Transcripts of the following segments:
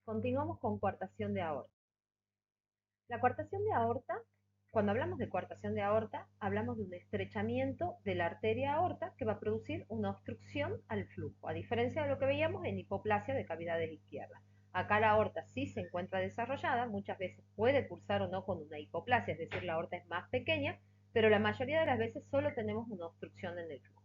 Continuamos con coartación de aorta. La coartación de aorta, cuando hablamos de coartación de aorta, hablamos de un estrechamiento de la arteria aorta que va a producir una obstrucción al flujo, a diferencia de lo que veíamos en hipoplasia de cavidades izquierdas. Acá la aorta sí se encuentra desarrollada, muchas veces puede cursar o no con una hipoplasia, es decir, la aorta es más pequeña, pero la mayoría de las veces solo tenemos una obstrucción en el flujo.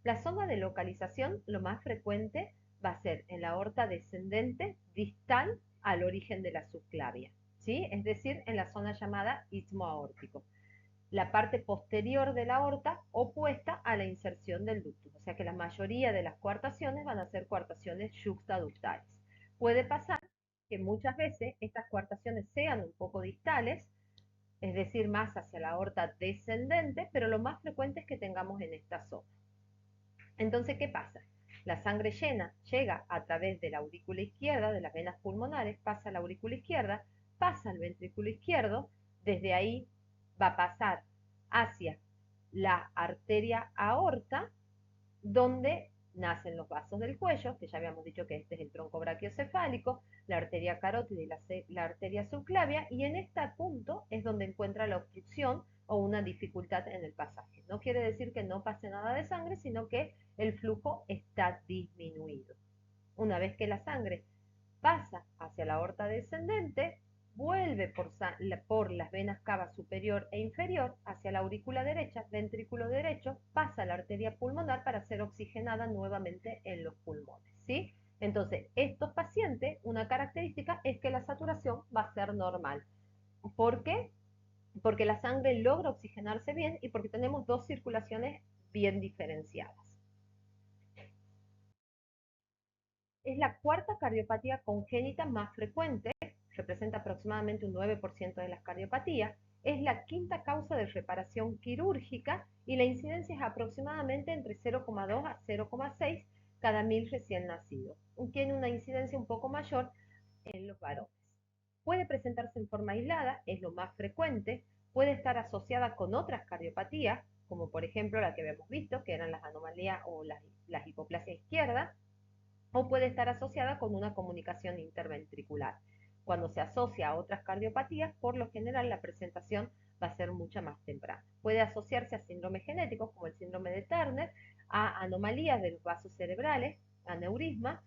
La zona de localización, lo más frecuente, va a ser en la aorta descendente distal al origen de la subclavia, ¿sí? Es decir, en la zona llamada istmo aórtico, la parte posterior de la aorta opuesta a la inserción del ductus. O sea que la mayoría de las coartaciones van a ser coartaciones yuxtaductales. Puede pasar que muchas veces estas coartaciones sean un poco distales, es decir, más hacia la aorta descendente, pero lo más frecuente es que tengamos en esta zona. Entonces, ¿qué pasa? La sangre llena llega a través de la aurícula izquierda, de las venas pulmonares, pasa a la aurícula izquierda, pasa al ventrículo izquierdo, desde ahí va a pasar hacia la arteria aorta, donde nacen los vasos del cuello, que ya habíamos dicho que este es el tronco brachiocefálico, la arteria carótida y la arteria subclavia, y en este punto es donde encuentra la obstrucción o una dificultad en el pasaje. No quiere decir que no pase nada de sangre, sino que el flujo está disminuido. Una vez que la sangre pasa hacia la aorta descendente, vuelve por las venas cava superior e inferior hacia la aurícula derecha, ventrículo derecho, pasa a la arteria pulmonar para ser oxigenada nuevamente en los pulmones, ¿sí? Entonces, estos pacientes, una característica es que la saturación va a ser normal. ¿Por qué? Porque la sangre logra oxigenarse bien y porque tenemos dos circulaciones bien diferenciadas. Es la cuarta cardiopatía congénita más frecuente, representa aproximadamente un 9% de las cardiopatías, es la quinta causa de reparación quirúrgica y la incidencia es aproximadamente entre 0,2 a 0,6 cada 1000 recién nacidos. Tiene una incidencia un poco mayor en los varones. Puede presentarse en forma aislada, es lo más frecuente, puede estar asociada con otras cardiopatías, como por ejemplo la que habíamos visto, que eran las anomalías o las hipoplasias izquierdas, o puede estar asociada con una comunicación interventricular. Cuando se asocia a otras cardiopatías, por lo general la presentación va a ser mucho más temprana. Puede asociarse a síndromes genéticos como el síndrome de Turner, a anomalías de los vasos cerebrales, aneurisma.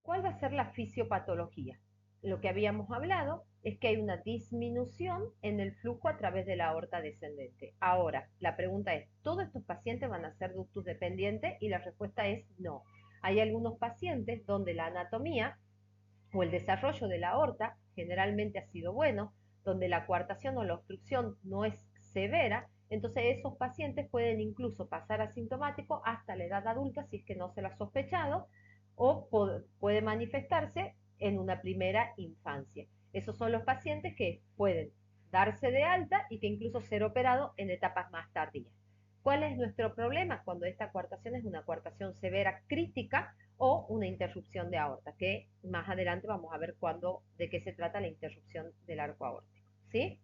¿Cuál va a ser la fisiopatología? Lo que habíamos hablado es que hay una disminución en el flujo a través de la aorta descendente. Ahora, la pregunta es, ¿todos estos pacientes van a ser ductus dependientes? Y la respuesta es no. Hay algunos pacientes donde la anatomía o el desarrollo de la aorta generalmente ha sido bueno, donde la coartación o la obstrucción no es severa, entonces esos pacientes pueden incluso pasar asintomático hasta la edad adulta si es que no se lo ha sospechado, o puede manifestarse en una primera infancia. Esos son los pacientes que pueden darse de alta y que incluso ser operados en etapas más tardías. ¿Cuál es nuestro problema? Cuando esta coartación es una coartación severa crítica o una interrupción de aorta, que más adelante vamos a ver de qué se trata la interrupción del arco aórtico, ¿sí?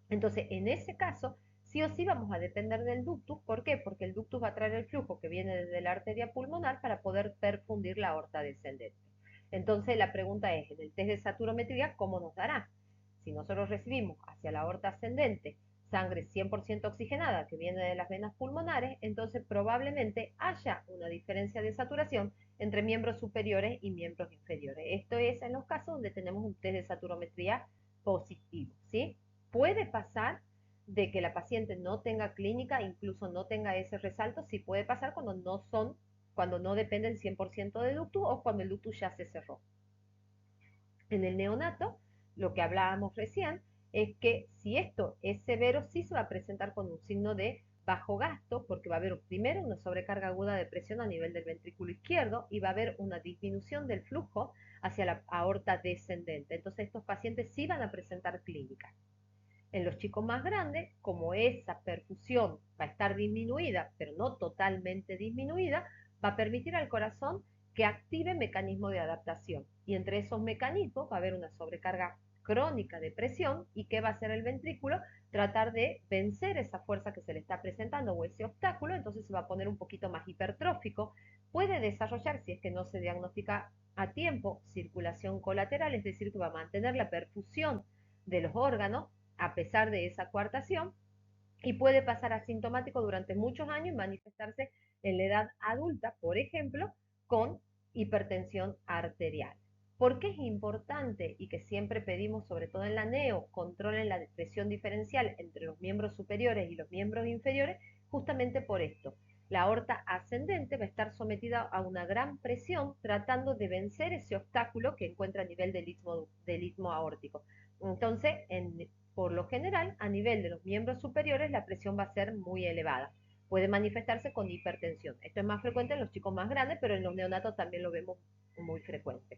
Entonces, en ese caso, sí o sí vamos a depender del ductus. ¿Por qué? Porque el ductus va a traer el flujo que viene desde la arteria pulmonar para poder perfundir la aorta descendente. Entonces, la pregunta es, en el test de saturometría, ¿cómo nos dará? Si nosotros recibimos hacia la aorta ascendente sangre 100% oxigenada que viene de las venas pulmonares, entonces probablemente haya una diferencia de saturación entre miembros superiores y miembros inferiores. Esto es en los casos donde tenemos un test de saturometría positivo, ¿sí? Puede pasar de que la paciente no tenga clínica, incluso no tenga ese resalto, sí puede pasar cuando no dependen 100% de ductus o cuando el ductus ya se cerró. En el neonato, lo que hablábamos recién, es que si esto es severo, sí se va a presentar con un signo de bajo gasto, porque va a haber primero una sobrecarga aguda de presión a nivel del ventrículo izquierdo y va a haber una disminución del flujo hacia la aorta descendente. Entonces estos pacientes sí van a presentar clínica. En los chicos más grandes, como esa perfusión va a estar disminuida, pero no totalmente disminuida, va a permitir al corazón que active mecanismos de adaptación. Y entre esos mecanismos va a haber una sobrecarga crónica de presión. ¿Y qué va a hacer el ventrículo? Tratar de vencer esa fuerza que se le está presentando o ese obstáculo. Entonces se va a poner un poquito más hipertrófico, puede desarrollar, si es que no se diagnostica a tiempo, circulación colateral, es decir, que va a mantener la perfusión de los órganos a pesar de esa coartación, y puede pasar asintomático durante muchos años y manifestarse en la edad adulta, por ejemplo, con hipertensión arterial. ¿Por qué es importante y que siempre pedimos, sobre todo en la NEO, controlen la presión diferencial entre los miembros superiores y los miembros inferiores? Justamente por esto. La aorta ascendente va a estar sometida a una gran presión tratando de vencer ese obstáculo que encuentra a nivel del istmo aórtico. Entonces, por lo general, a nivel de los miembros superiores, la presión va a ser muy elevada. Puede manifestarse con hipertensión. Esto es más frecuente en los chicos más grandes, pero en los neonatos también lo vemos muy frecuente.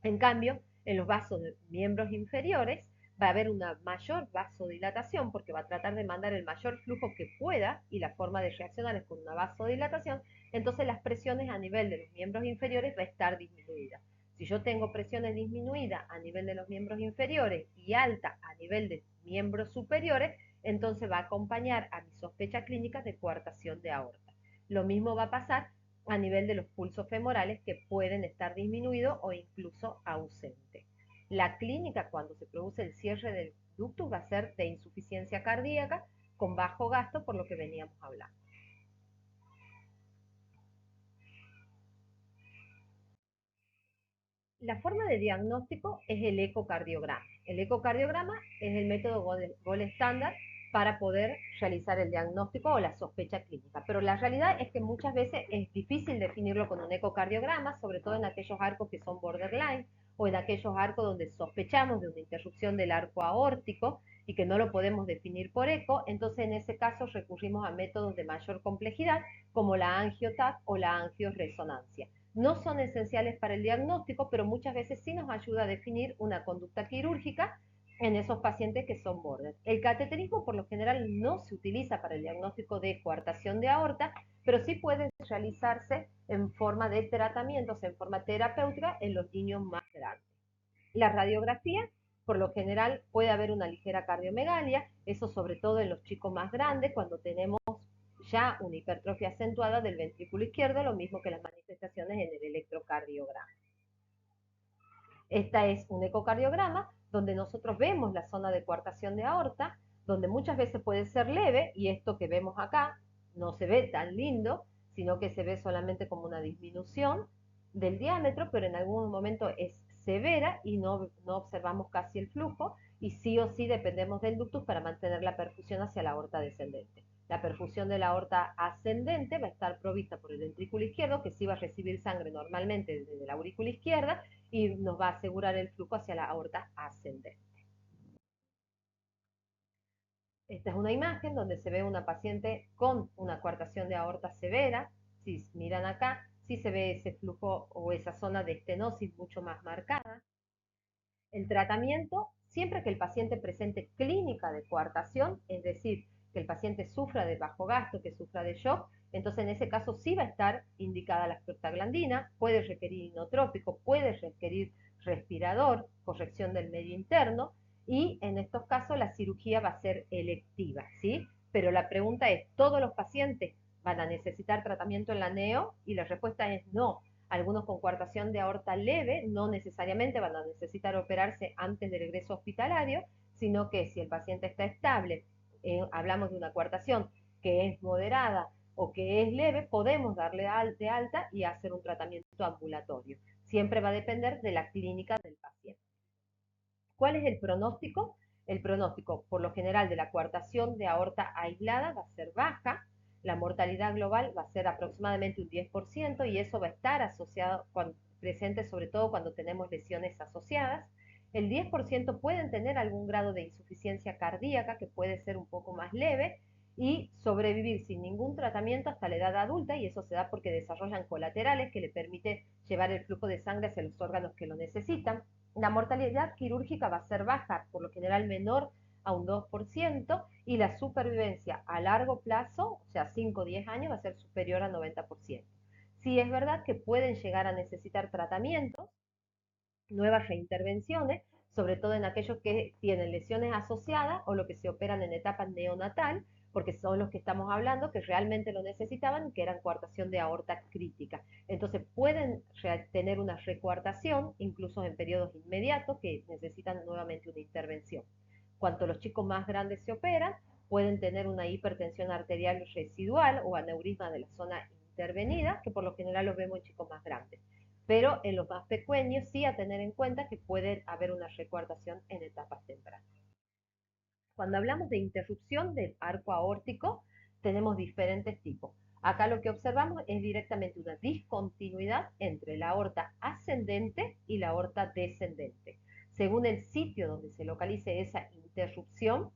En cambio, en los vasos de miembros inferiores va a haber una mayor vasodilatación porque va a tratar de mandar el mayor flujo que pueda y la forma de reaccionar es con una vasodilatación, entonces las presiones a nivel de los miembros inferiores va a estar disminuida. Si yo tengo presiones disminuidas a nivel de los miembros inferiores y alta a nivel de miembros superiores, entonces va a acompañar a mi sospecha clínica de coartación de aorta. Lo mismo va a pasar a nivel de los pulsos femorales que pueden estar disminuidos o incluso ausentes. La clínica cuando se produce el cierre del ductus va a ser de insuficiencia cardíaca con bajo gasto por lo que veníamos hablando. La forma de diagnóstico es el ecocardiograma. El ecocardiograma es el método gold estándar para poder realizar el diagnóstico o la sospecha clínica. Pero la realidad es que muchas veces es difícil definirlo con un ecocardiograma, sobre todo en aquellos arcos que son borderline o en aquellos arcos donde sospechamos de una interrupción del arco aórtico y que no lo podemos definir por eco. Entonces, en ese caso recurrimos a métodos de mayor complejidad como la angio-TAC o la angioresonancia. No son esenciales para el diagnóstico, pero muchas veces sí nos ayuda a definir una conducta quirúrgica en esos pacientes que son border. El cateterismo por lo general no se utiliza para el diagnóstico de coartación de aorta, pero sí puede realizarse en forma de tratamientos, en forma terapéutica en los niños más grandes. La radiografía, por lo general, puede haber una ligera cardiomegalia, eso sobre todo en los chicos más grandes, cuando tenemos ya una hipertrofia acentuada del ventrículo izquierdo, lo mismo que las manifestaciones en el electrocardiograma. Esta es un ecocardiograma donde nosotros vemos la zona de coartación de aorta, donde muchas veces puede ser leve, y esto que vemos acá no se ve tan lindo, sino que se ve solamente como una disminución del diámetro, pero en algún momento es severa y no observamos casi el flujo, y sí o sí dependemos del ductus para mantener la perfusión hacia la aorta descendente. La perfusión de la aorta ascendente va a estar provista por el ventrículo izquierdo, que sí va a recibir sangre normalmente desde la aurícula izquierda, y nos va a asegurar el flujo hacia la aorta ascendente. Esta es una imagen donde se ve una paciente con una coartación de aorta severa. Si miran acá, sí se ve ese flujo o esa zona de estenosis mucho más marcada. El tratamiento, siempre que el paciente presente clínica de coartación, es decir, que el paciente sufra de bajo gasto, que sufra de shock, entonces en ese caso sí va a estar indicada la prostaglandina, puede requerir inotrópico, puede requerir respirador, corrección del medio interno, y en estos casos la cirugía va a ser electiva, ¿sí? Pero la pregunta es, ¿todos los pacientes van a necesitar tratamiento en la NEO? Y la respuesta es no. Algunos con coartación de aorta leve no necesariamente van a necesitar operarse antes del regreso hospitalario, sino que si el paciente está estable, hablamos de una coartación que es moderada o que es leve, podemos darle de alta y hacer un tratamiento ambulatorio. Siempre va a depender de la clínica del paciente. ¿Cuál es el pronóstico? El pronóstico, por lo general, de la coartación de aorta aislada va a ser baja, la mortalidad global va a ser aproximadamente un 10% y eso va a estar asociado, presente sobre todo cuando tenemos lesiones asociadas. El 10% pueden tener algún grado de insuficiencia cardíaca que puede ser un poco más leve y sobrevivir sin ningún tratamiento hasta la edad adulta, y eso se da porque desarrollan colaterales que le permite llevar el flujo de sangre hacia los órganos que lo necesitan. La mortalidad quirúrgica va a ser baja, por lo general menor a un 2%, y la supervivencia a largo plazo, o sea 5 o 10 años, va a ser superior al 90%. Sí es verdad que pueden llegar a necesitar tratamientos, nuevas reintervenciones, sobre todo en aquellos que tienen lesiones asociadas o lo que se operan en etapa neonatal, porque son los que estamos hablando que realmente lo necesitaban, que eran coartación de aorta crítica. Entonces pueden tener una recoartación, incluso en periodos inmediatos, que necesitan nuevamente una intervención. Cuanto los chicos más grandes se operan, pueden tener una hipertensión arterial residual o aneurisma de la zona intervenida, que por lo general lo vemos en chicos más grandes. Pero en los más pequeños sí a tener en cuenta que puede haber una recoartación en etapas tempranas. Cuando hablamos de interrupción del arco aórtico, tenemos diferentes tipos. Acá lo que observamos es directamente una discontinuidad entre la aorta ascendente y la aorta descendente. Según el sitio donde se localice esa interrupción,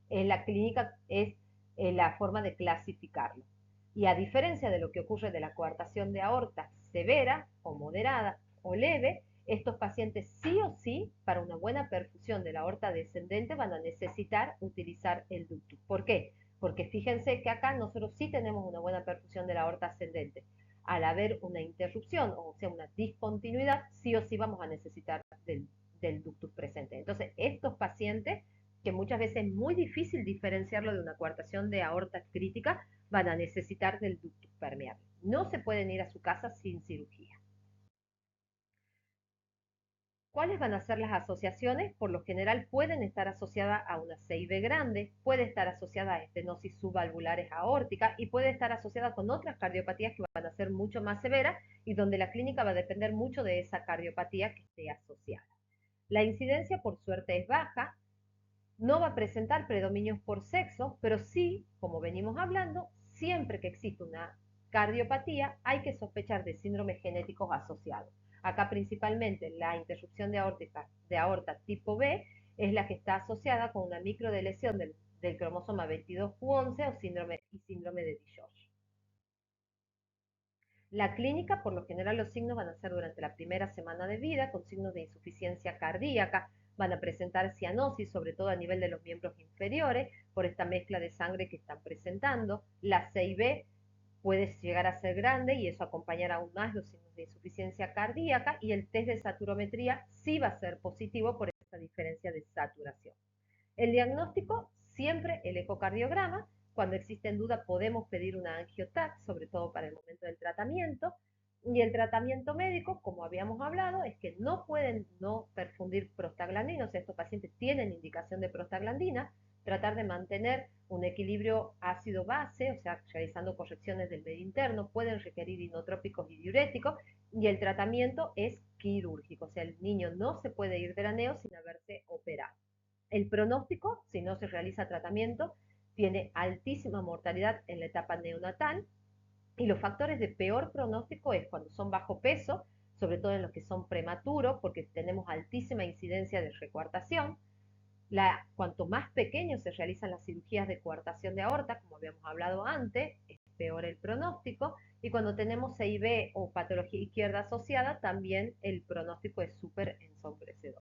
en la clínica es la forma de clasificarlo. Y a diferencia de lo que ocurre de la coartación de aorta severa o moderada o leve, estos pacientes sí o sí, para una buena perfusión de la aorta descendente, van a necesitar utilizar el ductus. ¿Por qué? Porque fíjense que acá nosotros sí tenemos una buena perfusión de la aorta ascendente. Al haber una interrupción, o sea, una discontinuidad, sí o sí vamos a necesitar del ductus presente. Entonces, estos pacientes, que muchas veces es muy difícil diferenciarlo de una coartación de aorta crítica, van a necesitar del ductus permeable. No se pueden ir a su casa sin cirugía. ¿Cuáles van a ser las asociaciones? Por lo general pueden estar asociadas a una CIB grande, puede estar asociada a estenosis subvalvulares aórtica y puede estar asociada con otras cardiopatías que van a ser mucho más severas y donde la clínica va a depender mucho de esa cardiopatía que esté asociada. La incidencia por suerte es baja, no va a presentar predominios por sexo, pero sí, como venimos hablando, siempre que existe una cardiopatía hay que sospechar de síndromes genéticos asociados. Acá principalmente la interrupción de aorta tipo B es la que está asociada con una microdeleción del cromosoma 22q11 o síndrome de DiGeorge. La clínica, por lo general, los signos van a ser durante la primera semana de vida, con signos de insuficiencia cardíaca, van a presentar cianosis, sobre todo a nivel de los miembros inferiores, por esta mezcla de sangre que están presentando. La CIB puede llegar a ser grande y eso acompañará aún más los signos de insuficiencia cardíaca, y el test de saturometría sí va a ser positivo por esa diferencia de saturación. El diagnóstico, siempre el ecocardiograma. Cuando existe en duda podemos pedir una angiotac, sobre todo para el momento del tratamiento. Y el tratamiento médico, como habíamos hablado, es que no pueden no perfundir prostaglandina, o sea, estos pacientes tienen indicación de prostaglandina, tratar de mantener un equilibrio ácido-base, o sea, realizando correcciones del medio interno, pueden requerir inotrópicos y diuréticos, y el tratamiento es quirúrgico, o sea, el niño no se puede ir de la neo sin haberse operado. El pronóstico, si no se realiza tratamiento, tiene altísima mortalidad en la etapa neonatal, y los factores de peor pronóstico es cuando son bajo peso, sobre todo en los que son prematuros, porque tenemos altísima incidencia de recoartación. Cuanto más pequeños se realizan las cirugías de coartación de aorta, como habíamos hablado antes, es peor el pronóstico. Y cuando tenemos CIB o patología izquierda asociada, también el pronóstico es súper ensombrecedor.